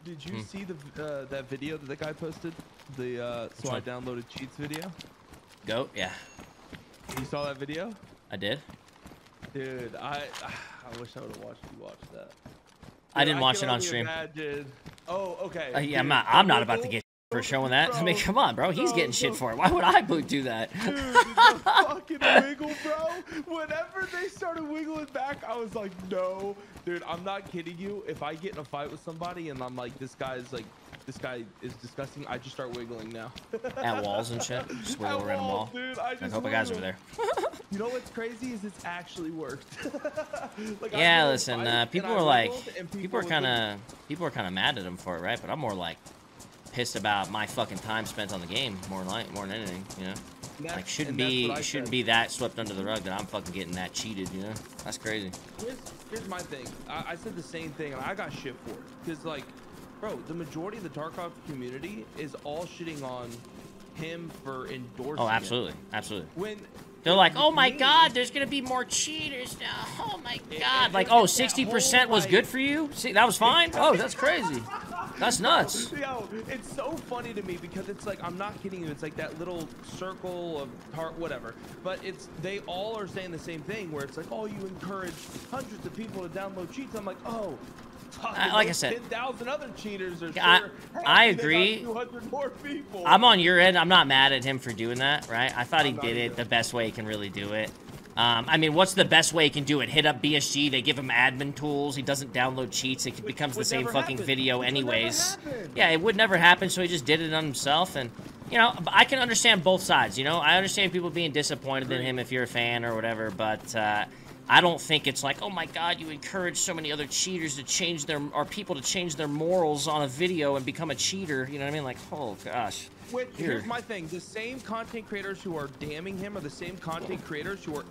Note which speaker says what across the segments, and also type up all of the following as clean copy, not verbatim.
Speaker 1: Did you see the that video that guy posted? The so I downloaded cheats video.
Speaker 2: Goat, yeah.
Speaker 1: You saw that video?
Speaker 2: I did.
Speaker 1: Dude, I wish I would have watched you watch that. Dude,
Speaker 2: I didn't watch it on stream.
Speaker 1: Oh, okay.
Speaker 2: Yeah, I'm not about to get for showing that. Bro, I mean, come on, bro. He's getting shit for it. Why would I do that?
Speaker 1: Dude, the fucking wiggle, bro. Whenever they started wiggling back, I was like, no. Dude, I'm not kidding you. If I get in a fight with somebody and I'm like, this guy is disgusting, I just start wiggling now.
Speaker 2: At walls and shit. Just wiggle around a wall.
Speaker 1: Dude,
Speaker 2: I hope the guys over there.
Speaker 1: You know what's crazy is it's actually worked. Like,
Speaker 2: yeah, listen, people are like, people are kind of mad at him for it, right? But I'm more like pissed about my fucking time spent on the game more than anything, you know. Like shouldn't be that swept under the rug that I'm fucking getting that cheated, you know. That's crazy.
Speaker 1: Here's my thing. I said the same thing and I got shit for it because like, bro, the majority of the Tarkov community is all shitting on him for endorsing.
Speaker 2: Oh, absolutely, absolutely.
Speaker 1: When
Speaker 2: they're like, oh my god, there's gonna be more cheaters now. Oh my god, like, oh, 60% was good for you? See, that was fine? Oh, that's crazy. That's nuts.
Speaker 1: Yo, it's so funny to me because it's like, I'm not kidding you, it's like that little circle of heart, whatever. But they all are saying the same thing where it's like, oh, you encourage hundreds of people to download cheats. I'm like, oh,
Speaker 2: like I said,
Speaker 1: 10,000 other cheaters are
Speaker 2: I agree.
Speaker 1: 200 more people.
Speaker 2: I'm on your end. I'm not mad at him for doing that, right? I thought he did it the best way he can really do it. I mean, what's the best way he can do it? Hit up BSG. They give him admin tools. He doesn't download cheats. It becomes the same fucking video anyways. Yeah, it would never happen, so he just did it on himself. And, you know, I can understand both sides, you know? I understand people being disappointed in him if you're a fan or whatever, but I don't think it's like, oh my god, you encourage so many other cheaters to change or people to change their morals on a video and become a cheater. You know what I mean? Like, oh gosh.
Speaker 1: Here's my thing. The same content creators who are damning him are the same content creators who are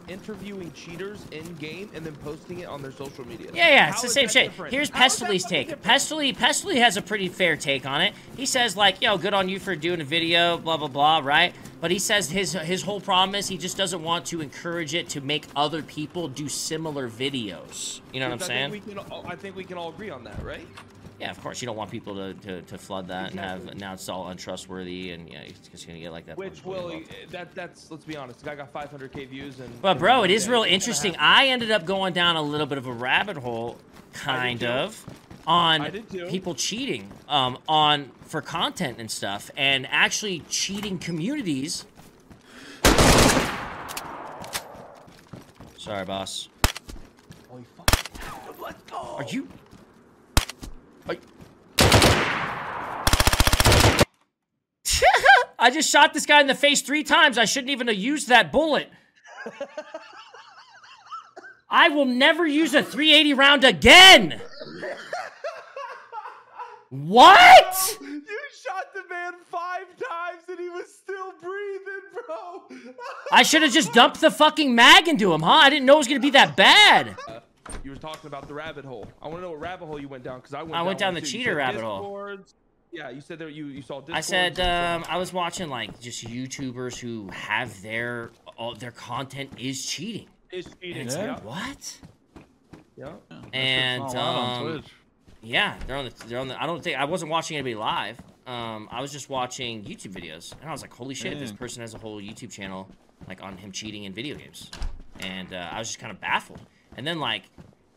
Speaker 1: interviewing cheaters in game and then posting it on their social media.
Speaker 2: Yeah, it's the same shit. Here's Pestely's take. Pestely has a pretty fair take on it. He says like, yo, good on you for doing a video, blah blah blah, right? But he says his whole problem is he just doesn't want to encourage it to make other people do similar videos. You know what I'm saying?
Speaker 1: I think we can all agree on that, right?
Speaker 2: Yeah, of course. You don't want people to flood that and have now it's all untrustworthy and yeah, it's just gonna get like that.
Speaker 1: Which that's let's be honest, the guy got 500K views and.
Speaker 2: But bro, it is real interesting. I ended up going down a little bit of a rabbit hole, kind of, on people cheating, for content and stuff, and actually cheating communities. Sorry, boss.
Speaker 1: Holy fuck! Let's go.
Speaker 2: Are you? I just shot this guy in the face 3 times. I shouldn't even have used that bullet. I will never use a 380 round again. What?
Speaker 1: You shot the man 5 times and he was still breathing, bro.
Speaker 2: I should have just dumped the fucking mag into him, huh? I didn't know it was gonna be that bad.
Speaker 1: You were talking about the rabbit hole. I want to know what rabbit hole you went down because I went
Speaker 2: down the cheater rabbit hole.
Speaker 1: Yeah, you said there you saw Discord.
Speaker 2: I said I was watching like just YouTubers who have their content is cheating.
Speaker 1: Is cheating.
Speaker 2: Yeah. What?
Speaker 1: Yeah.
Speaker 2: And
Speaker 3: on Twitch.
Speaker 2: yeah, they're on the. I wasn't watching anybody live. I was just watching YouTube videos, and I was like, holy shit, this person has a whole YouTube channel like on him cheating in video games, and I was just kind of baffled. And then like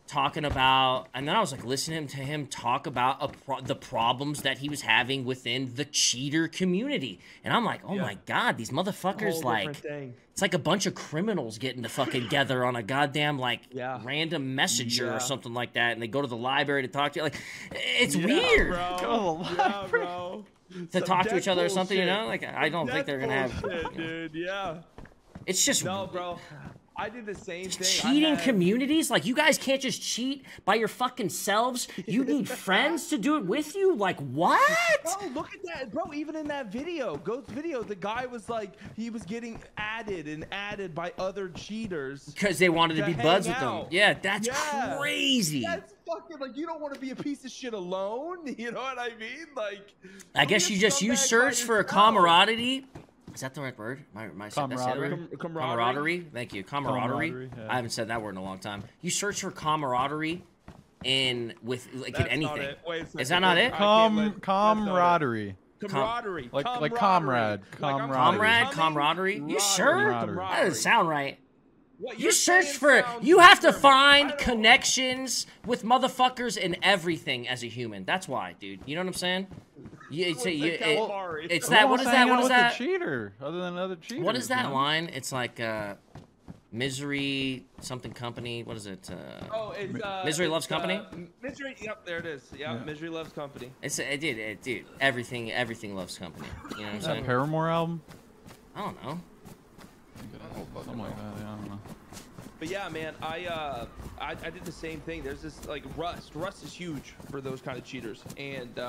Speaker 2: talking about, and then I was like listening to him talk about the problems that he was having within the cheater community, and I'm like, oh my god, these motherfuckers, like, it's like a bunch of criminals getting to fucking together on a goddamn like random messenger or something like that, and they go to the library to talk to you. Like, it's weird.
Speaker 1: Bro. Yeah, bro.
Speaker 2: To talk to each other or something, you know? Like, I don't think they're gonna have.
Speaker 1: Dude, yeah.
Speaker 2: It's just
Speaker 1: no, bro. I did the same thing.
Speaker 2: Cheating communities? Like, you guys can't just cheat by your fucking selves? You need friends to do it with you? Like, what?
Speaker 1: Bro, look at that. Bro, even in that video, Goat's video, the guy was like, he was getting added by other cheaters.
Speaker 2: Because they wanted to be buds with them. Yeah, that's crazy.
Speaker 1: That's fucking, like, you don't want to be a piece of shit alone. You know what I mean? Like,
Speaker 2: I guess you search for a camaraderie. Is that the right word? Camaraderie. Thank you. Camaraderie. I haven't said that word in a long time. You search for camaraderie in with like
Speaker 1: That's
Speaker 2: in anything.
Speaker 1: Not it. Wait a second.
Speaker 2: Is that not it?
Speaker 3: Camaraderie.
Speaker 1: Camaraderie.
Speaker 3: Like comrade.
Speaker 2: Camaraderie. You sure?
Speaker 3: Camaraderie.
Speaker 2: That doesn't sound right.
Speaker 1: What
Speaker 2: You
Speaker 1: you're
Speaker 2: search
Speaker 1: saying
Speaker 2: for.
Speaker 1: sounds
Speaker 2: You have to
Speaker 1: German.
Speaker 2: find connections with motherfuckers in everything as a human. That's why, dude. You know what I'm saying? It's that. What is that? What is that?
Speaker 3: The cheater, other than other cheaters.
Speaker 2: What is that
Speaker 3: man?
Speaker 2: line? It's like misery something company. What is it?
Speaker 1: It's
Speaker 2: Misery Loves Company.
Speaker 1: Misery. Yep, there it is. Yep,
Speaker 3: Yeah.
Speaker 1: Misery Loves Company.
Speaker 2: Dude. Everything loves company. You know what I'm
Speaker 3: Is that
Speaker 2: saying?
Speaker 3: Paramore album?
Speaker 2: I don't know.
Speaker 3: Something like that. Yeah, I don't know.
Speaker 1: But yeah, man, I did the same thing. There's this like Rust. Rust is huge for those kind of cheaters, and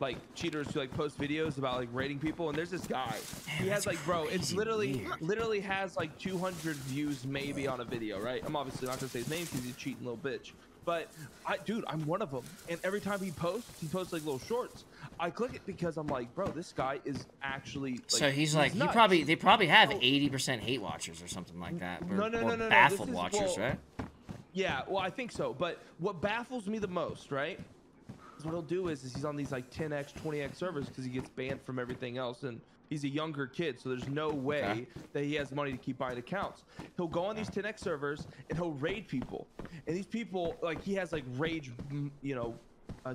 Speaker 1: like cheaters who like post videos about like rating people. And there's this guy.
Speaker 2: Damn,
Speaker 1: he has like, bro, it's literally
Speaker 2: weird.
Speaker 1: has like 200 views maybe on a video, right? I'm obviously not gonna say his name because he's a cheating little bitch. But dude, I'm one of them. And every time he posts like little shorts. I click it because I'm like, bro, this guy is actually. Like,
Speaker 2: So he's like,
Speaker 1: nuts.
Speaker 2: they probably have 80% hate watchers or something like that. Or,
Speaker 1: No.
Speaker 2: Baffled watchers, right?
Speaker 1: Yeah, well, I think so. But what baffles me the most, right? Is what he'll do is he's on these like 10x, 20x servers because he gets banned from everything else, and he's a younger kid, so there's no way that he has money to keep buying accounts. He'll go on these 10x servers and he'll raid people, and these people like he has like rage,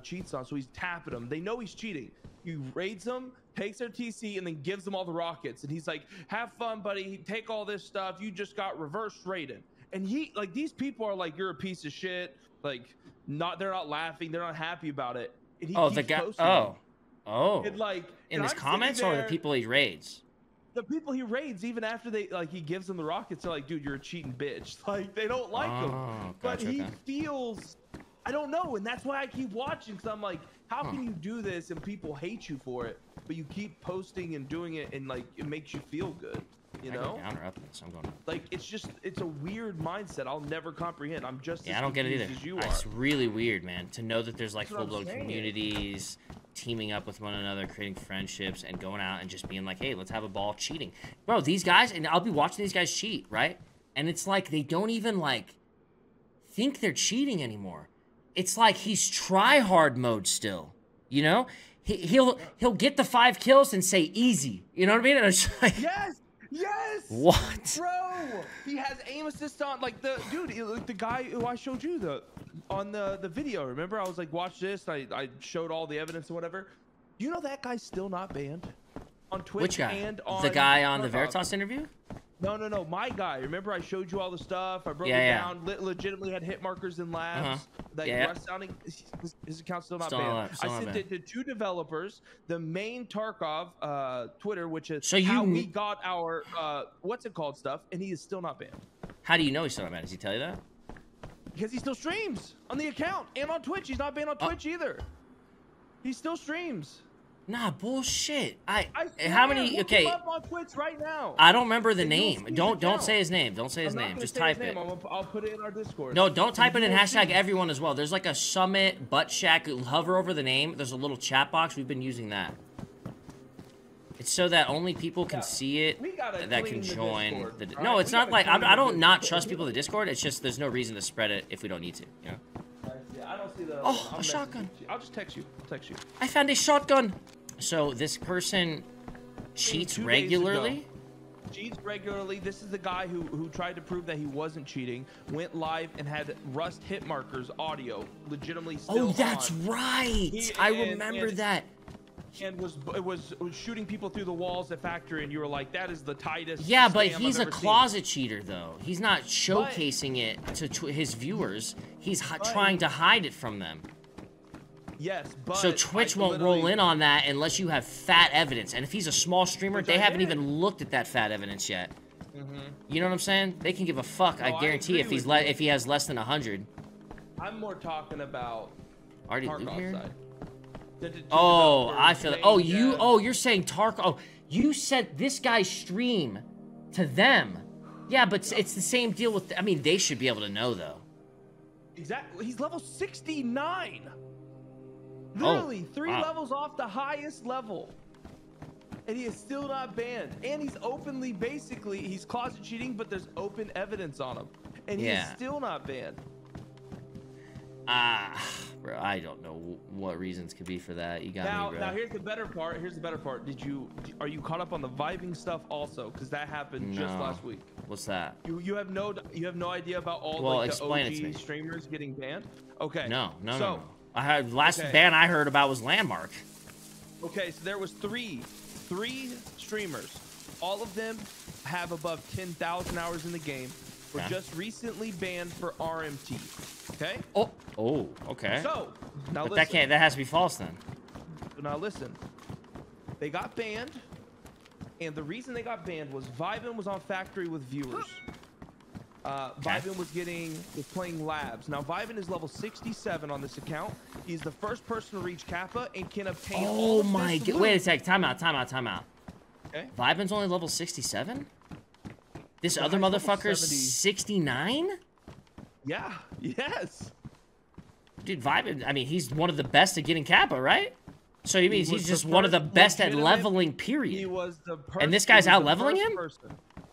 Speaker 1: cheats on, so he's tapping them. They know he's cheating. He raids them, takes their TC, and then gives them all the rockets. And he's like, "Have fun, buddy. Take all this stuff. You just got reverse raided." And he like these people are like, "You're a piece of shit." Like, they're not laughing. They're not happy about it. And he keeps
Speaker 2: the guy.
Speaker 1: posting them.
Speaker 2: And
Speaker 1: like
Speaker 2: in his
Speaker 1: I'm
Speaker 2: comments
Speaker 1: sitting
Speaker 2: or the
Speaker 1: there-
Speaker 2: people he raids.
Speaker 1: The people he raids, even after he gives them the rockets, they're like, "Dude, you're a cheating bitch." Like they don't like him. But
Speaker 2: Gotcha,
Speaker 1: he
Speaker 2: okay.
Speaker 1: feels. I don't know, and that's why I keep watching, because I'm like, how can you do this and people hate you for it, but you keep posting and doing it, and like it makes you feel good, you know?
Speaker 2: Down or up this? I'm going up.
Speaker 1: Like it's a weird mindset. I'll never comprehend. I'm just
Speaker 2: I don't get it either.
Speaker 1: as you are.
Speaker 2: It's really weird, man, to know that there's like
Speaker 1: That's what I'm
Speaker 2: full-blown
Speaker 1: saying.
Speaker 2: communities teaming up with one another, creating friendships, and going out and just being like, hey, let's have a ball cheating. Bro, these guys, and I'll be watching these guys cheat, right? And it's like they don't even like think they're cheating anymore. It's like he's try-hard mode still, you know? He'll get the 5 kills and say easy, you know what I mean? And it's like,
Speaker 1: Yes.
Speaker 2: what?
Speaker 1: Bro, he has aim assist on, like the guy who I showed you on the video. Remember, I was like, watch this. I showed all the evidence or whatever. You know that guy's still not banned on Twitch.
Speaker 2: Which guy?
Speaker 1: And on
Speaker 2: The guy on the
Speaker 1: Tarkov.
Speaker 2: Veritas interview?
Speaker 1: No, my guy. Remember, I showed you all the stuff. I broke it down. Legitimately had hit markers in labs. Rust sounding. His account's still not banned. I sent it to 2 developers. The main Tarkov Twitter, which is how we got our what's it called stuff, and he is still not banned.
Speaker 2: How do you know he's still not banned? Does he tell you that?
Speaker 1: Because he still streams on the account and on Twitch. He's not banned on Twitch either. He still streams.
Speaker 2: Nah, bullshit.
Speaker 1: How many? Okay. Up on Twitch right now.
Speaker 2: I don't remember the name. Don't say his name. Don't say his name. Just type it.
Speaker 1: I'll put it in our Discord.
Speaker 2: No, don't type it in hashtag everyone as well. There's like a Summit butt shack. Hover over the name. There's a little chat box. We've been using that. It's so that only people can see it that can join. No, it's not like I don't not trust people in the Discord. It's just there's no reason to spread it if we don't need to. You know.
Speaker 1: I don't see the.
Speaker 2: Oh, a shotgun.
Speaker 1: I'll just text you.
Speaker 2: I found a shotgun. So this person cheats regularly?
Speaker 1: Cheats regularly. This is the guy who tried to prove that he wasn't cheating, went live and had Rust hit markers audio legitimately still
Speaker 2: that's right. I remember that.
Speaker 1: And was shooting people through the walls at factory, and you were like, that is the tightest.
Speaker 2: Yeah, but he's a closet cheater, though. He's not showcasing it to his viewers. He's trying to hide it from them.
Speaker 1: Yes, but
Speaker 2: so Twitch won't roll in on that unless you have fat evidence. And if he's a small streamer, they haven't even looked at that fat evidence yet. You know what I'm saying? They can give a fuck. I guarantee if he has less than 100.
Speaker 1: I'm more talking about.
Speaker 2: Already loot here.
Speaker 1: Oh,
Speaker 2: I feel it. Oh, you're saying Tarkov. Oh, you sent this guy's stream to them. Yeah, but it's the same deal with. I mean, they should be able to know though.
Speaker 1: Exactly. He's level 69. Literally 3 levels off the highest level. And he is still not banned. And he's openly, basically, he's closet cheating, but there's open evidence on him. And he is still not banned.
Speaker 2: Bro, I don't know what reasons could be for that. You got
Speaker 1: Now,
Speaker 2: me, bro.
Speaker 1: now here's the better part. Here's the better part. Are you caught up on the vibing stuff also? Because that happened just last week.
Speaker 2: What's that?
Speaker 1: You have no idea about all like the OG streamers getting banned? Okay.
Speaker 2: No. I had last ban I heard about was Landmark.
Speaker 1: Okay, so there was three streamers. All of them have above 10,000 hours in the game. Were just recently banned for RMT. Okay.
Speaker 2: Oh. Okay.
Speaker 1: So now
Speaker 2: but
Speaker 1: listen.
Speaker 2: that has to be false then.
Speaker 1: So now listen. They got banned, and the reason they got banned was Vibin was on Factory with viewers. Vibin was playing labs. Now Vibin is level 67 on this account. He's the first person to reach Kappa and can obtain.
Speaker 2: Oh my god! Wait a sec. Time out.
Speaker 1: Okay.
Speaker 2: Vibin's only level 67. This other motherfucker's 69?
Speaker 1: Yeah. Yes.
Speaker 2: Dude, Vibin, I mean, he's one of the best at getting Kappa, right? So he means he's just one of the best at leveling, period.
Speaker 1: He was the
Speaker 2: and this guy's out leveling him?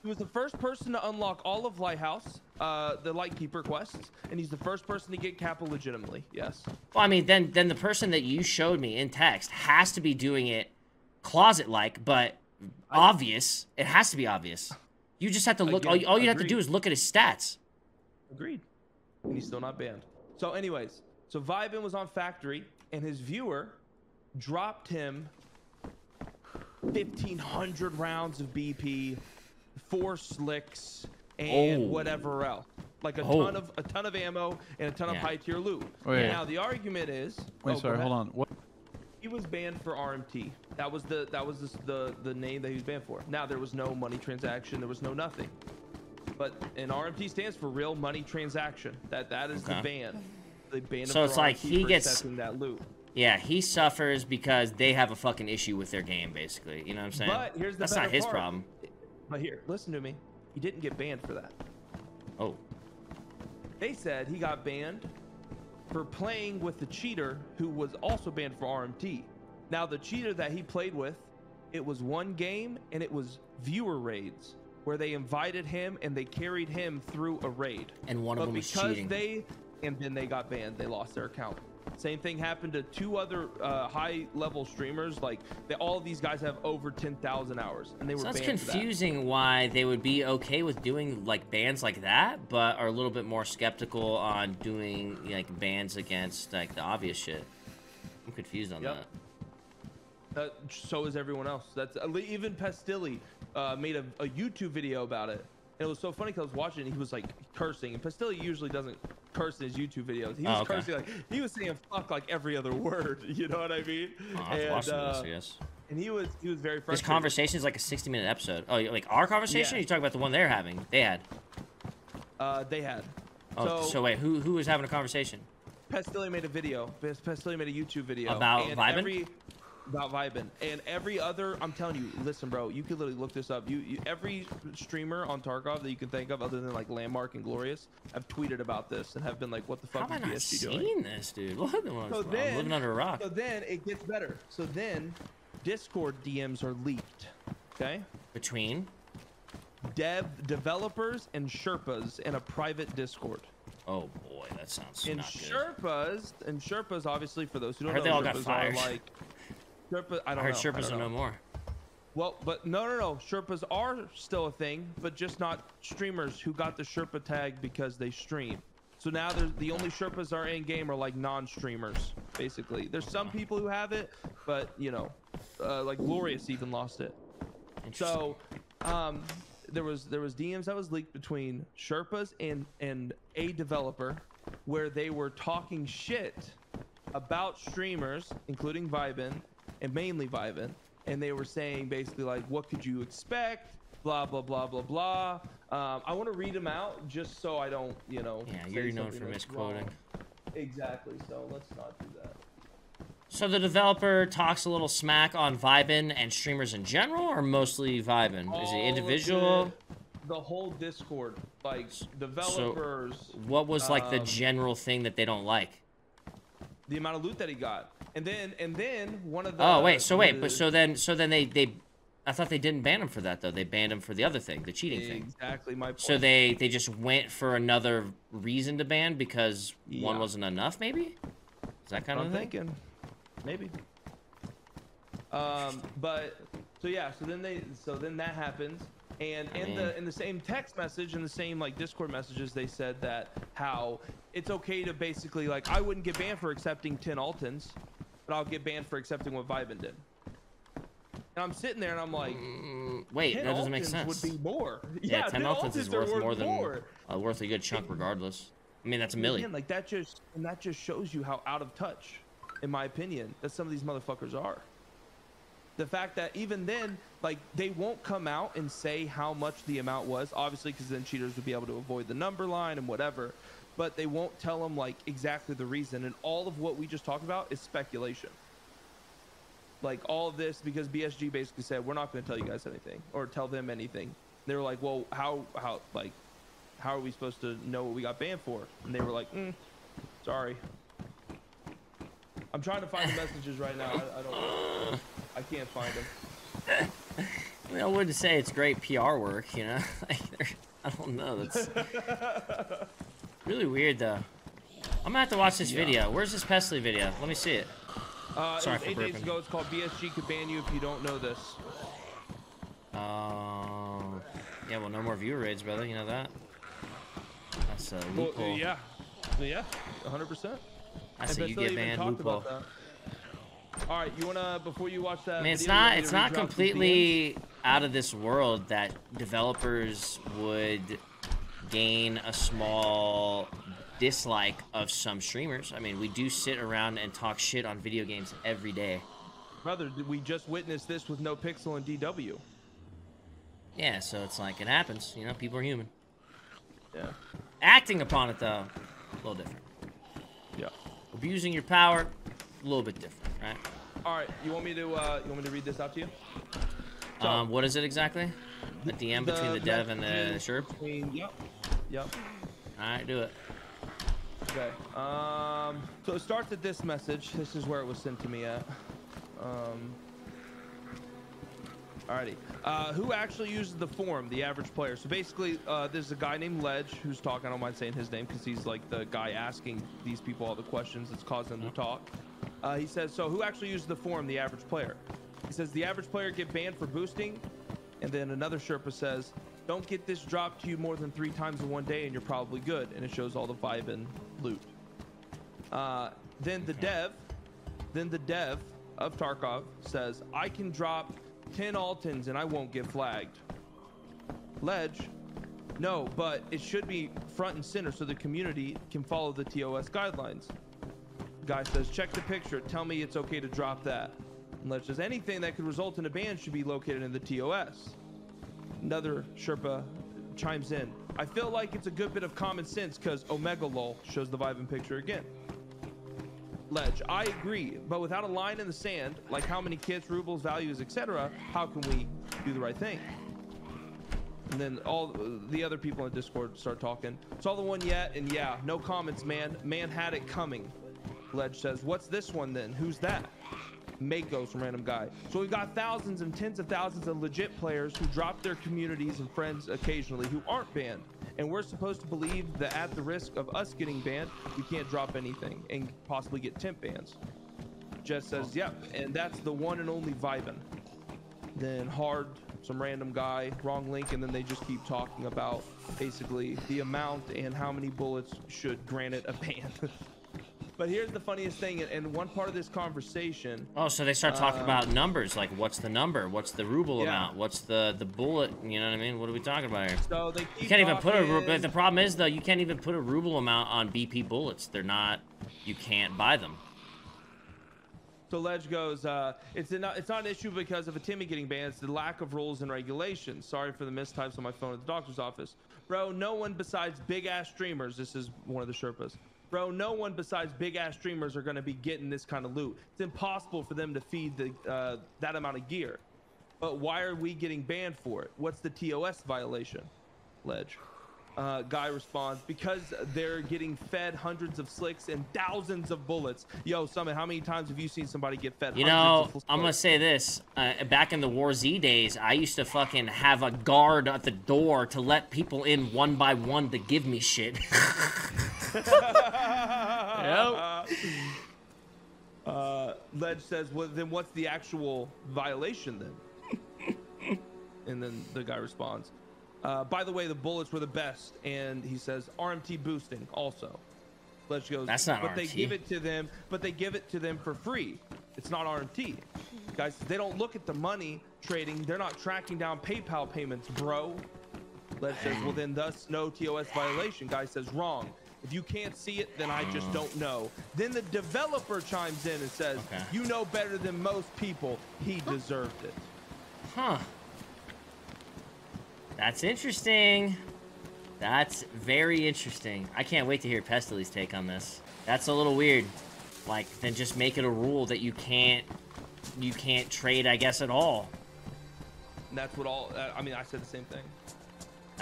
Speaker 1: He was the first person to unlock all of Lighthouse, the Lightkeeper quests, and he's the first person to get Kappa legitimately. Yes.
Speaker 2: Well, I mean, then the person that you showed me in text has to be doing it closet-like, but obvious. It has to be obvious. You just have to look. All you have to do is look at his stats.
Speaker 1: Agreed. And he's still not banned. So anyways, so Vibin was on Factory, and his viewer dropped him 1,500 rounds of BP, 4 slicks, and whatever else. Like a ton of ammo and a ton of high tier loot. Now the argument is.
Speaker 3: Wait, sorry, hold on. What?
Speaker 1: He was banned for RMT. That was the name that he was banned for. Now there was no money transaction. There was no nothing. But RMT stands for real money transaction. That is the ban. The ban.
Speaker 2: So it's like he gets
Speaker 1: that loot.
Speaker 2: Yeah, he suffers because they have a fucking issue with their game, basically. You know what I'm saying?
Speaker 1: But here's the
Speaker 2: That's not his problem.
Speaker 1: But here, listen to me. He didn't get banned for that.
Speaker 2: Oh.
Speaker 1: They said he got banned for playing with the cheater who was also banned for RMT. Now the cheater that he played with, it was one game and it was viewer raids where they invited him and they carried him through a raid.
Speaker 2: And one of them was cheating.
Speaker 1: And then they got banned. They lost their account. Same thing happened to 2 other high-level streamers. Like all of these guys have over 10,000 hours, and they were banned. So it's confusing
Speaker 2: why they would be okay with doing like bans like that, but are a little bit more skeptical on doing like bans against like the obvious shit. I'm confused on that.
Speaker 1: So is everyone else. That's even Pestilli made a YouTube video about it. And it was so funny because I was watching and he was like cursing, and Pestilli usually doesn't curse in his YouTube videos. He was cursing, like he was saying fuck like every other word. You know what I mean? And he was very frustrated.
Speaker 2: This conversation is like a 60-minute episode. Oh, like our conversation? Or you talking about the one they're having? They had.
Speaker 1: They had.
Speaker 2: Oh, so wait, who was having a conversation?
Speaker 1: Pestilli made a video. Pestilli made a YouTube video
Speaker 2: about Vibin.
Speaker 1: About Vibin and every other. I'm telling you, listen, bro. You can literally look this up. Every streamer on Tarkov that you can think of, other than like Landmark and Glorious, have tweeted about this and have been like, "What the fuck is PSG doing?"
Speaker 2: I've not seen this, dude. What? I'm living under a rock.
Speaker 1: So then it gets better. So then, Discord DMs are leaked. Okay.
Speaker 2: Between
Speaker 1: developers and Sherpas in a private Discord.
Speaker 2: Oh boy, that sounds
Speaker 1: and
Speaker 2: not good.
Speaker 1: Sherpas, obviously, for those who don't know,
Speaker 2: they all
Speaker 1: Sherpas
Speaker 2: got fired.
Speaker 1: Are like Sherpa, I heard
Speaker 2: Sherpas are no more.
Speaker 1: Well, but no. Sherpas are still a thing, but just not streamers who got the Sherpa tag because they stream. So now the only Sherpas are in game are like non-streamers, basically. There's some people who have it, but you know, like Glorious even lost it. So, there was DMs that was leaked between Sherpas and a developer, where they were talking shit about streamers, including Vibin. And mainly Vibin, and they were saying basically like, what could you expect, blah blah blah blah blah. I want to read them out just so I don't, you know.
Speaker 2: Yeah, you're known for misquoting.
Speaker 1: Exactly, so let's not do that.
Speaker 2: So the developer talks a little smack on Vibin and streamers in general, or mostly Vibin? Is it individual?
Speaker 1: The whole Discord, like developers.
Speaker 2: So what was like the general thing that they don't like?
Speaker 1: The amount of loot that he got. And then one of the
Speaker 2: but so then I thought they didn't ban him for that though. They banned him for the other thing, the cheating thing.
Speaker 1: Exactly my point.
Speaker 2: So they just went for another reason to ban because one wasn't enough, maybe? Is that kind of thing?
Speaker 1: Thinking. Maybe. But so yeah, so then that happens, and in the same text message, in the same like Discord messages, they said that how it's okay to basically like I wouldn't get banned for accepting 10 Altons, but I'll get banned for accepting what Vibin did. And I'm sitting there and I'm like,
Speaker 2: wait, that doesn't make sense.
Speaker 1: Would be more.
Speaker 2: Yeah, 10 Altons is worth more than worth a good chunk regardless. I mean, that's a million.
Speaker 1: Again, like that just shows you how out of touch, in my opinion, that some of these motherfuckers are. The fact that even then, like, they won't come out and say how much the amount was, obviously, because then cheaters would be able to avoid the number line and whatever, but they won't tell them like exactly the reason. And all of what we just talked about is speculation. Like all of this, because BSG basically said, we're not going to tell you guys anything or tell them anything. They were like, well, how are we supposed to know what we got banned for? And they were like, sorry. I'm trying to find the messages right now. I can't find them.
Speaker 2: I mean, I wouldn't say it's great PR work, you know? Like, I don't know. That's really weird, though. I'm gonna have to watch this video. Where's this Pestily video? Let me see it. Sorry for
Speaker 1: 8
Speaker 2: burping.
Speaker 1: days ago. It's called BSG could ban you if you don't know this.
Speaker 2: Yeah, well, no more viewer raids, brother. You know that? That's a loophole.
Speaker 1: Yeah, 100%.
Speaker 2: I say you get banned, loophole.
Speaker 1: All right, you wanna, before you watch that?
Speaker 2: I mean,
Speaker 1: video,
Speaker 2: it's not completely out of this world that developers would gain a small dislike of some streamers. I mean, we do sit around and talk shit on video games every day.
Speaker 1: Brother, we just witnessed this with No Pixel and DW.
Speaker 2: Yeah, so it's like, it happens. You know, people are human.
Speaker 1: Yeah.
Speaker 2: Acting upon it, though, a little different.
Speaker 1: Yeah.
Speaker 2: Abusing your power, a little bit different, right?
Speaker 1: All right, you want me to read this out to you?
Speaker 2: So, what is it exactly? A DM between the dev and the Sherp?
Speaker 1: Yep.
Speaker 2: All right, do it.
Speaker 1: Okay. So it starts at this message. This is where it was sent to me at. Alrighty. Who actually uses the forum? The average player. So basically, there's a guy named Ledge who's talking. I don't mind saying his name because he's like the guy asking these people all the questions that's causing them to talk. He says, so who actually uses the forum? The average player. He says the average player get banned for boosting. And then another Sherpa says, don't get this dropped to you more than 3 times in one day and you're probably good. And it shows all the vibe and loot. Then the dev of Tarkov says, I can drop 10 Altons and I won't get flagged. Ledge, no, but it should be front and center so the community can follow the TOS guidelines. Guy says, check the picture, tell me it's okay to drop that. And Ledge says, anything that could result in a ban should be located in the TOS. Another Sherpa chimes in, I feel like it's a good bit of common sense because Omega lol shows the vibe and picture again. Ledge, I agree, but without a line in the sand, like how many kits, rubles, values, etc., how can we do the right thing? And then all the other people in Discord start talking. Saw the one yet, and yeah, no comments, man. Man had it coming. Ledge says, what's this one then? Who's that? Mako's from random guy. So we've got thousands and tens of thousands of legit players who drop their communities and friends occasionally who aren't banned. And we're supposed to believe that at the risk of us getting banned, we can't drop anything and possibly get temp bans. Jess says, yep, and that's the one and only Vibin. Then Hard, some random guy, wrong link, and then they just keep talking about basically the amount and how many bullets should grant it a ban. But here's the funniest thing, and one part of this conversation.
Speaker 2: Oh, so they start talking about numbers, like what's the number, what's the ruble amount, what's the bullet, you know what I mean? What are we talking about here?
Speaker 1: So they keep
Speaker 2: you can't even put a, but the problem is though, you can't even put a ruble amount on BP bullets. They're not, you can't buy them.
Speaker 1: So Ledge goes, it's not an issue because of a Timmy getting banned, it's the lack of rules and regulations. Sorry for the mistypes on my phone at the doctor's office. Bro, no one besides big ass streamers, this is one of the Sherpas. Bro, no one besides big ass streamers are gonna be getting this kind of loot. It's impossible for them to feed the that amount of gear. But why are we getting banned for it? What's the TOS violation? Ledge. Guy responds, because they're getting fed hundreds of slicks and thousands of bullets. Yo, Summit, how many times have you seen somebody get fed
Speaker 2: You
Speaker 1: hundreds
Speaker 2: know,
Speaker 1: of
Speaker 2: I'm gonna say this. Back in the War Z days, I used to fucking have a guard at the door to let people in one by one to give me shit.
Speaker 3: Yep.
Speaker 1: Ledge says, well, then what's the actual violation then? And then the guy responds, by the way, the bullets were the best. And he says, RMT boosting also. Ledge goes,
Speaker 2: that's not
Speaker 1: but
Speaker 2: RMT.
Speaker 1: they give it to them, but they give it to them for free. It's not RMT. Guys, they don't look at the money trading. They're not tracking down PayPal payments, bro. Ledge says, well, then thus no TOS violation. Guy says, wrong. If you can't see it, then I just don't know. Then the developer chimes in and says,
Speaker 2: okay,
Speaker 1: you know better than most people. He deserved it.
Speaker 2: Huh. That's interesting. That's very interesting. I can't wait to hear Pestily's take on this. That's a little weird. Like, then just make it a rule that you can't trade, I guess, at all.
Speaker 1: And that's what all, I mean, I said the same thing.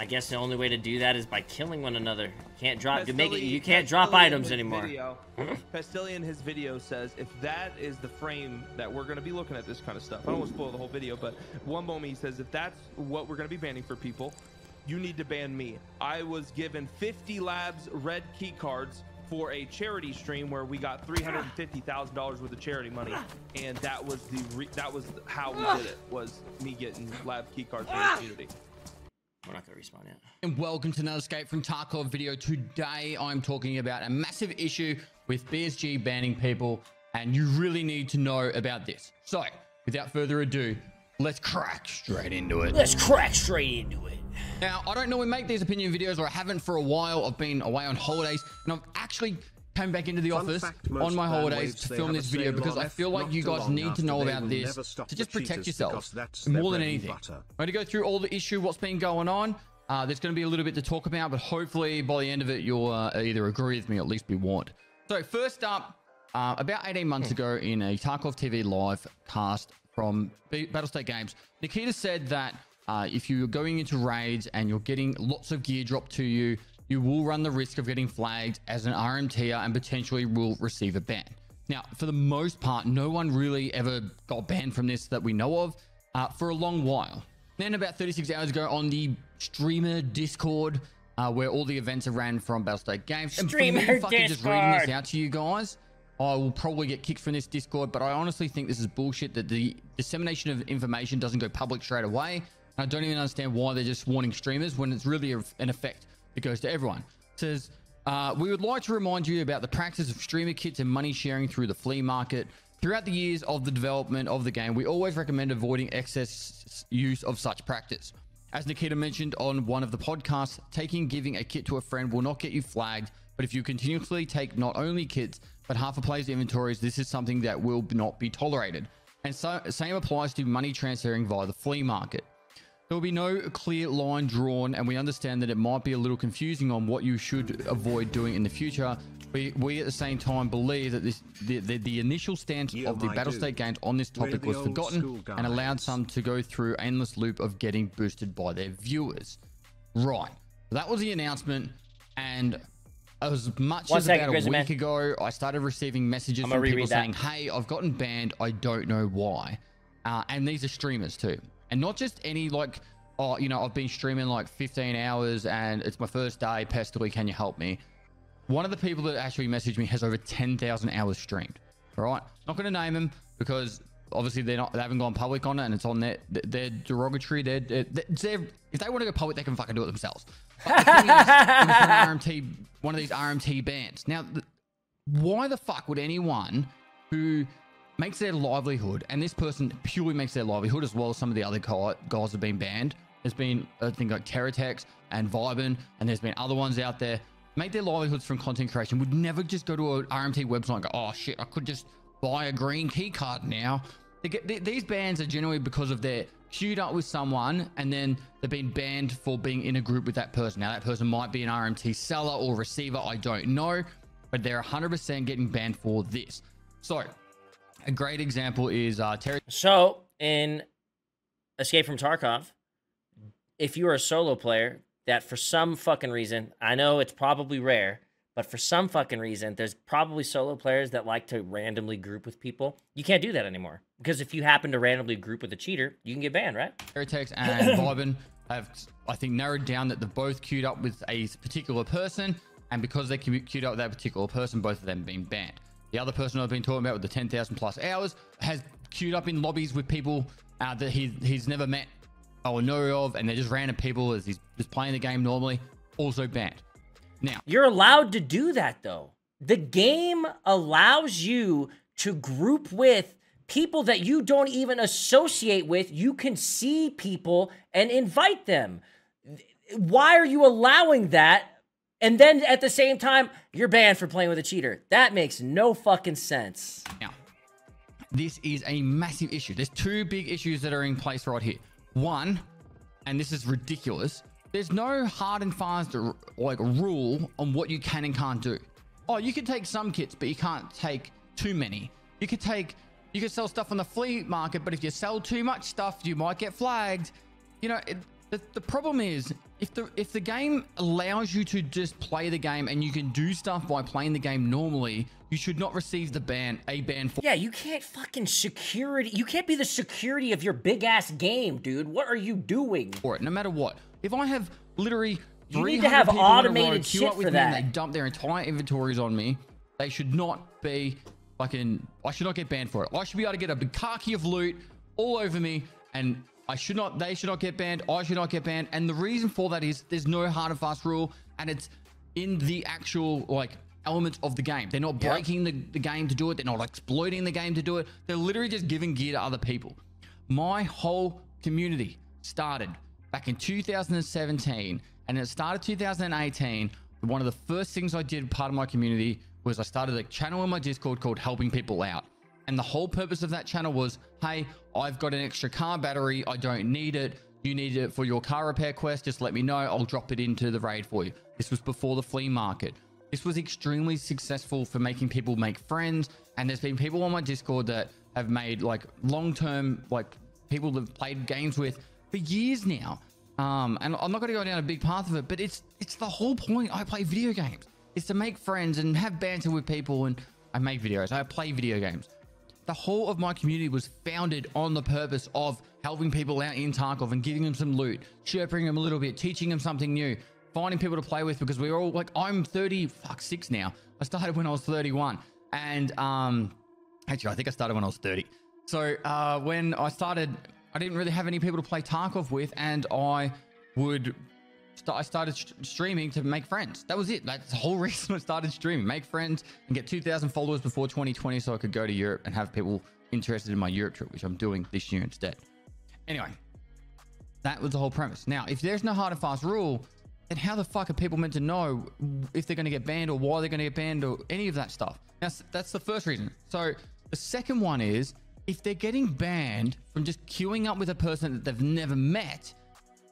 Speaker 2: I guess the only way to do that is by killing one another. Can't drop.
Speaker 1: Pestily,
Speaker 2: You can't drop items anymore.
Speaker 1: Pestily in his video says, if that is the frame that we're going to be looking at this kind of stuff, I don't want to spoil the whole video, but one moment he says, if that's what we're going to be banning for people, you need to ban me. I was given 50 labs red key cards for a charity stream where we got $350,000 worth of charity money, and that was how we did it, was me getting lab key cards for the community.
Speaker 2: We're not gonna respawn yet.
Speaker 4: And welcome to another Escape from Tarkov video. Today I'm talking about a massive issue with BSG banning people, and you really need to know about this. So without further ado, let's crack straight into it.
Speaker 2: Let's crack straight into it.
Speaker 4: Now, I don't normally make these opinion videos, or I haven't for a while. I've been away on holidays, and I've actually came back into the office on my holidays to film this video because I feel like you guys need to know about this to just protect yourselves more than anything. I'm going to go through all the issue, what's been going on. There's going to be a little bit to talk about, but hopefully by the end of it, you'll either agree with me or at least be warned. So first up, about 18 months ago in a Tarkov TV live cast from Battlestate Games, Nikita said that if you're going into raids and you're getting lots of gear dropped to you, you will run the risk of getting flagged as an RMTer and potentially will receive a ban. Now, for the most part, no one really ever got banned from this that we know of for a long while. Then about 36 hours ago on the streamer Discord, where all the events are ran from Battlestate Games.
Speaker 2: Streamer
Speaker 4: and for me fucking
Speaker 2: Discord.
Speaker 4: just reading this out to you guys, I will probably get kicked from this Discord, but I honestly think this is bullshit that the dissemination of information doesn't go public straight away. And I don't even understand why they're just warning streamers when it's really an effect that goes to everyone. It says, we would like to remind you about the practice of streamer kits and money sharing through the flea market. Throughout the years of the development of the game, we always recommend avoiding excess use of such practice. As Nikita mentioned on one of the podcasts, giving a kit to a friend will not get you flagged, but if you continuously take not only kits, but half a player's inventories, this is something that will not be tolerated. And so, same applies to money transferring via the flea market. There will be no clear line drawn, and we understand that it might be a little confusing on what you should avoid doing in the future. We at the same time believe that the initial stance of the Battlestate Games on this topic was forgotten and allowed some to go through an endless loop of getting boosted by their viewers. Right. That was the announcement, and as much as about a week ago, I started receiving messages from people saying, hey, I've gotten banned, I don't know why. And these are streamers too. And not just any like, oh, you know, I've been streaming like 15 hours and it's my first day, Pestily, can you help me? One of the people that actually messaged me has over 10,000 hours streamed. All right. Not going to name him because obviously they haven't gone public on it and it's on their derogatory. If they want to go public, they can fucking do it themselves. But the thing is, it was one of these RMT bans. Now, why the fuck would anyone who makes their livelihood, and this person purely makes their livelihood as well as some of the other guys have been banned. There's been, I think, like Terratex and Vibin, and there's been other ones out there. Make their livelihoods from content creation, would never just go to an RMT website and go, oh shit, I could just buy a green key card now. These bans are generally because of they're queued up with someone and then they've been banned for being in a group with that person. Now that person might be an RMT seller or receiver, I don't know, but they're 100% getting banned for this. So a great example is Terry.
Speaker 2: So in Escape from Tarkov, if you are a solo player, that for some fucking reason, I know it's probably rare, but for some fucking reason, there's probably solo players that like to randomly group with people. You can't do that anymore. Because if you happen to randomly group with a cheater, you can get banned, right?
Speaker 4: Veritex and Vibin have, I think, narrowed down that they're both queued up with a particular person. And because they queued up with that particular person, both of them been banned. The other person I've been talking about with the 10,000 plus hours has queued up in lobbies with people that he's never met or know of. And they're just random people as he's just playing the game normally. Also banned. Now,
Speaker 2: you're allowed to do that, though. The game allows you to group with people that you don't even associate with. You can see people and invite them. Why are you allowing that? And then at the same time, you're banned for playing with a cheater. That makes no fucking sense.
Speaker 4: Now, this is a massive issue. There's two big issues that are in place right here. One, and this is ridiculous, there's no hard and fast like rule on what you can and can't do. Oh, you can take some kits, but you can't take too many. You could sell stuff on the flea market, but if you sell too much stuff, you might get flagged. You know, the problem is if the game allows you to just play the game and you can do stuff by playing the game normally, you should not receive a ban for.
Speaker 2: Yeah, you can't fucking security. You can't be the security of your big ass game, dude. What are you doing?
Speaker 4: For it, no matter what. If I have literally,
Speaker 2: you need to have automated shit for that.
Speaker 4: And they dump their entire inventories on me. They should not be fucking. I should not get banned for it. I should be able to get a bukkake of loot all over me, and I should not. They should not get banned. I should not get banned. And the reason for that is there's no hard and fast rule, and it's in the actual like elements of the game. They're not breaking the game to do it. They're not exploiting the game to do it. They're literally just giving gear to other people. My whole community started back in 2017, and it started 2018. One of the first things I did, part of my community, was I started a channel in my Discord called Helping People Out. And the whole purpose of that channel was, hey, I've got an extra car battery. I don't need it. You need it for your car repair quest. Just let me know. I'll drop it into the raid for you. This was before the flea market. This was extremely successful for making people make friends. And there's been people on my Discord that have made like long-term, like people that I've played games with for years now. And I'm not going to go down a big path of it, but it's the whole point. I play video games. It's to make friends and have banter with people, and I make videos. I play video games. The whole of my community was founded on the purpose of helping people out in Tarkov and giving them some loot, chirping them a little bit, teaching them something new, finding people to play with, because we're all like, I'm 36 now. I started when I was 31. And actually, I think I started when I was 30. So when I started, I didn't really have any people to play Tarkov with, and I started streaming to make friends. That was it. That's the whole reason I started streaming. Make friends and get 2,000 followers before 2020 so I could go to Europe and have people interested in my Europe trip, which I'm doing this year instead. Anyway, that was the whole premise. Now, if there's no hard and fast rule, then how the fuck are people meant to know if they're going to get banned or why they're going to get banned or any of that stuff? Now, that's the first reason. So the second one is, if they're getting banned from just queuing up with a person that they've never met,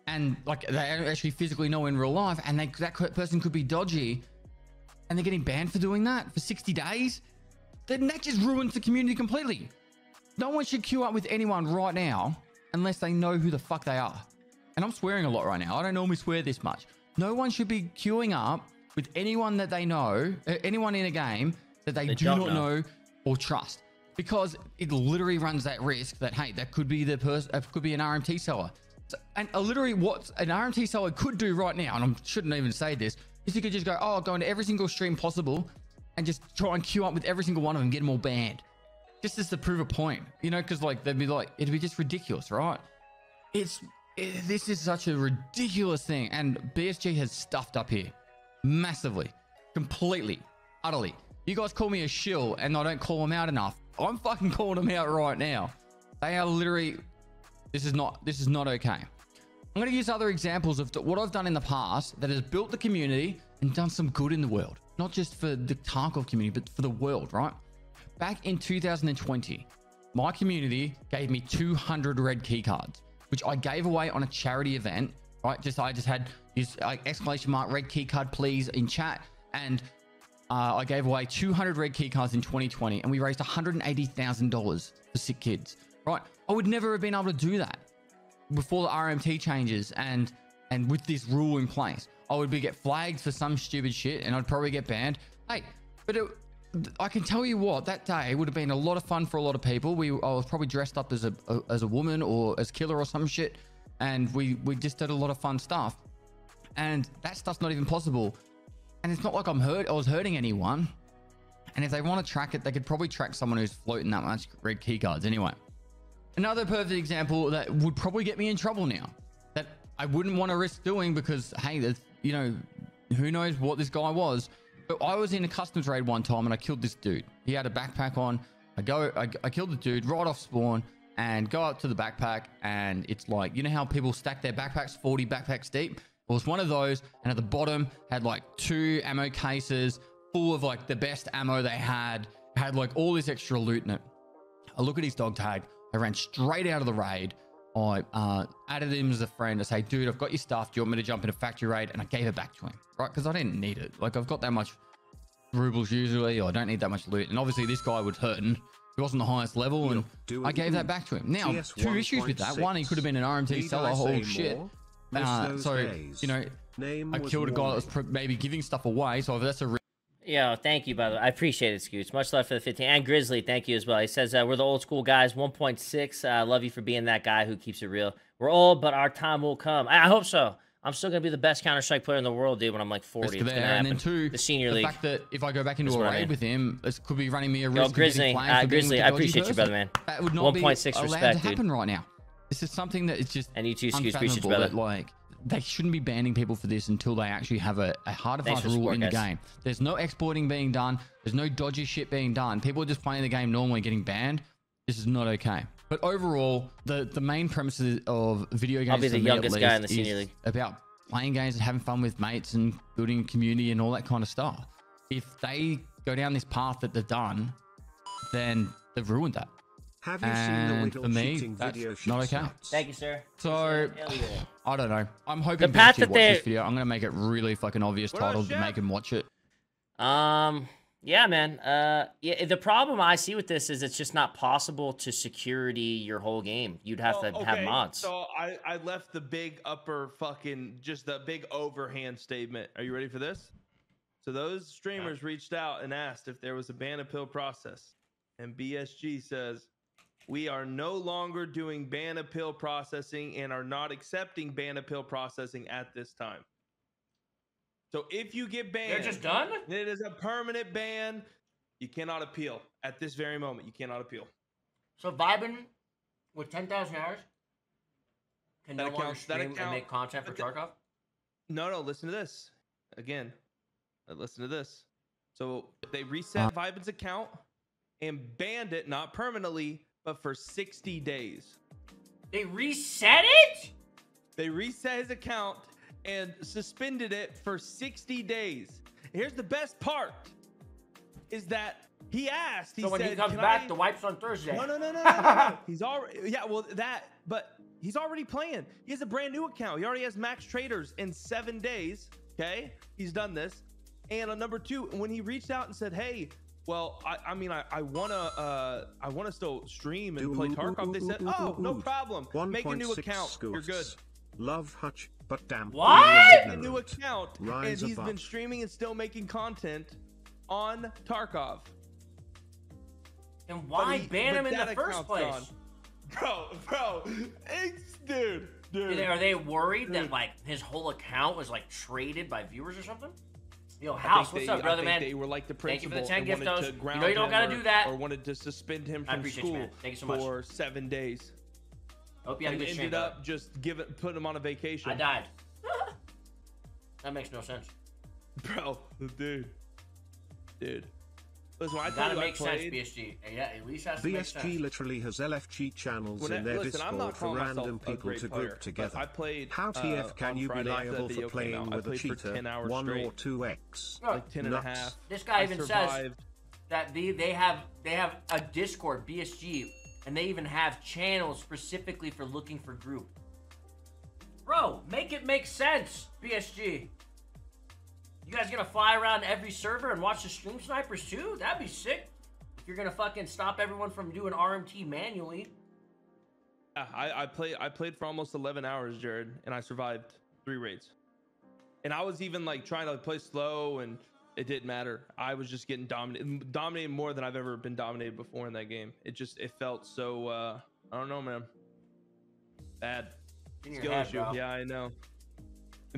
Speaker 4: and like they actually physically know in real life, and that person could be dodgy, and they're getting banned for doing that for 60 days, then that just ruins the community completely. No one should queue up with anyone right now unless they know who the fuck they are. And I'm swearing a lot right now. I don't normally swear this much. No one should be queuing up with anyone that they know, anyone in a game that they do not know or trust. Because it literally runs that risk that, hey, that could be the person, could be an RMT seller. So, and literally what an RMT seller could do right now, and I shouldn't even say this, is you could just go, oh, I'll go into every single stream possible and just try and queue up with every single one of them, get them all banned. Just as to prove a point, you know, because like they'd be like, it'd be just ridiculous, right? This is such a ridiculous thing, and BSG has stuffed up here massively, completely, utterly. You guys call me a shill and I don't call them out enough. I'm fucking calling them out right now. They are literally, this is not okay. I'm going to use other examples of what I've done in the past that has built the community and done some good in the world. Not just for the Tarkov community, but for the world, right? Back in 2020, my community gave me 200 red key cards, which I gave away on a charity event, right? I just had this exclamation mark red key card please in chat, and I gave away 200 red key cards in 2020, and we raised $180,000 for sick kids, right? I would never have been able to do that before the RMT changes and and with this rule in place, I would get flagged for some stupid shit, and I'd probably get banned. Hey, but I can tell you what, that day would have been a lot of fun for a lot of people. I was probably dressed up as a woman or as killer or some shit, and we just did a lot of fun stuff. And that stuff's not even possible. And it's not like I was hurting anyone. And if they want to track it, they could probably track someone who's floating that much red key cards anyway. Another perfect example that would probably get me in trouble now, that I wouldn't want to risk doing because, hey, there's, you know, who knows what this guy was. But I was in a customs raid one time and I killed this dude. He had a backpack on. I killed the dude right off spawn and go up to the backpack, and it's like, you know how people stack their backpacks 40 backpacks deep? It was one of those, and at the bottom had like 2 ammo cases full of like the best ammo they had like all this extra loot in it. I look at his dog tag. I ran straight out of the raid. I added him as a friend. I say, dude, I've got your stuff. Do you want me to jump in a factory raid? And I gave it back to him, right? Because I didn't need it. Like, I've got that much rubles usually, or I don't need that much loot. And obviously this guy was hurting. He wasn't the highest level, and I gave that back to him. Now, 2 issues with that. One, he could have been an RMT seller. Oh, shit. So, you know, I killed a guy that was maybe giving stuff away. So if that's a...
Speaker 2: Yo, thank you, by the way. I appreciate it, Scoots. Much love for the 15. And Grizzly, thank you as well. He says, we're the old school guys, 1.6. Love you for being that guy who keeps it real. We're old, but our time will come. I hope so. I'm still going to be the best Counter-Strike player in the world, dude, when I'm like 40. It's
Speaker 4: and then 2,
Speaker 2: the senior
Speaker 4: league.
Speaker 2: The
Speaker 4: fact that if I go back into a raid with him, it could be running me a risk.
Speaker 2: Yo, Grizzly, Grizzly, I appreciate you, brother, man.
Speaker 4: That would not
Speaker 2: 1.6
Speaker 4: be allowed
Speaker 2: respect,
Speaker 4: to happen
Speaker 2: dude.
Speaker 4: right now. This is something that is just
Speaker 2: and you too, Scoots, appreciate you, brother.
Speaker 4: Like, they shouldn't be banning people for this until they actually have a hard and fast rule in the game. There's no exploiting being done. There's no dodgy shit being done. People are just playing the game normally, getting banned. This is not okay. But overall, the main premises of video games,
Speaker 2: I'll be the youngest guy in the senior league,
Speaker 4: about playing games and having fun with mates and building community and all that kind of stuff. If they go down this path that they've done, then they've ruined that.
Speaker 5: Have you seen the Whittle
Speaker 4: for me,
Speaker 5: shooting video?
Speaker 4: Not okay.
Speaker 2: Thank you, sir.
Speaker 4: So, I don't know. I'm hoping
Speaker 2: the path that
Speaker 4: watch this video. I'm going to make it really fucking obvious title to make him watch it.
Speaker 2: Yeah, man. Yeah, the problem I see with this is it's just not possible to security your whole game. You'd have to have mods.
Speaker 1: So I left the big upper fucking, just the big overhand statement. Are you ready for this? So those streamers reached out and asked if there was a ban appeal process. And BSG says, we are no longer doing ban appeal processing and are not accepting ban appeal processing at this time. So if you get banned,
Speaker 2: they're just done?
Speaker 1: It is a permanent ban. You cannot appeal at this very moment. You cannot appeal.
Speaker 2: So vibing with 10,000 hours can no longer stream and make content for Tarkov?
Speaker 1: No, listen to this. Again, listen to this. So they reset Vibin's account and banned it, not permanently, but for 60 days.
Speaker 2: They reset it?
Speaker 1: They reset his account and suspended it for 60 days. Here's the best part, is that he asked,
Speaker 2: so when he comes back, the wipe's on Thursday.
Speaker 1: No. He's already, but he's already playing. He has a brand new account. He already has max traders in 7 days, okay? He's done this. And on number 2, when he reached out and said, hey, well, I mean, I wanna still stream and play Tarkov. They said, oh, no problem. Make a new account. Scoots. You're good.
Speaker 5: Love Hutch, but damn.
Speaker 2: What?
Speaker 1: A new account, and he's been streaming and still making content on Tarkov.
Speaker 2: And why ban him in the first place?
Speaker 1: Bro, dude.
Speaker 2: Are they worried that like his whole account was like traded by viewers or something? Yo, House, what's up, brother, man?
Speaker 1: They were like the principal.
Speaker 2: Thank you for the 10 giftos. You know you don't gotta do that.
Speaker 1: Or wanted to suspend him from
Speaker 2: school
Speaker 1: Thank you so much. For 7 days.
Speaker 2: Hope you had a good stream.
Speaker 1: Ended up just putting him on a vacation.
Speaker 2: I died. That makes no sense.
Speaker 1: Bro, dude. Listen, I
Speaker 2: gotta make sense, BSG. Yeah, at least has to make sense.
Speaker 5: BSG literally has LFG channels in their Discord for random people to group together. How TF can you be liable for playing with a cheater 1 or 2x?
Speaker 1: Like 10 and a half.
Speaker 2: This guy even says that they have a Discord, BSG, and they even have channels specifically for looking for group. Bro, make it make sense, BSG. You guys gonna fly around every server and watch the stream snipers too? That'd be sick. If you're gonna fucking stop everyone from doing RMT manually.
Speaker 1: Yeah, I played for almost 11 hours, Jared, and I survived. 3 raids. And I was even like trying to play slow, and it didn't matter. I was just getting dominated more than I've ever been dominated before in that game. It felt so I don't know, man. Bad. Skill issue. Bro. Yeah, I know.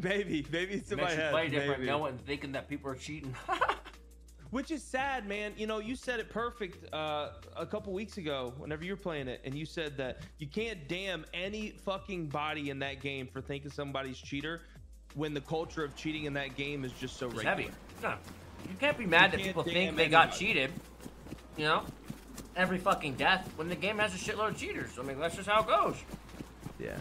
Speaker 1: Maybe it's in my head.
Speaker 2: Play different, knowing, thinking that people are cheating.
Speaker 1: Which is sad, man. You know, you said it perfect a couple weeks ago whenever you were playing it, and you said that you can't damn any fucking body in that game for thinking somebody's cheater when the culture of cheating in that game is just so regular.
Speaker 2: Heavy. No, you can't be mad that people think they got cheated. You know, every fucking death when the game has a shitload of cheaters. I mean, that's just how it goes.
Speaker 1: Yeah.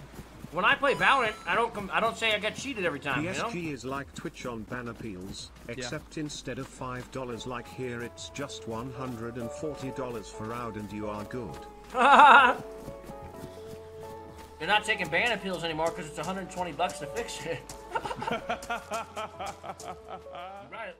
Speaker 2: When I play Valorant, I don't say I got cheated every time.
Speaker 5: PSG
Speaker 2: you know?
Speaker 5: is like Twitch on ban appeals, except instead of $5 like here, it's just $140 for round, and you are good.
Speaker 2: You're not taking ban appeals anymore because it's $120 to fix it. Right.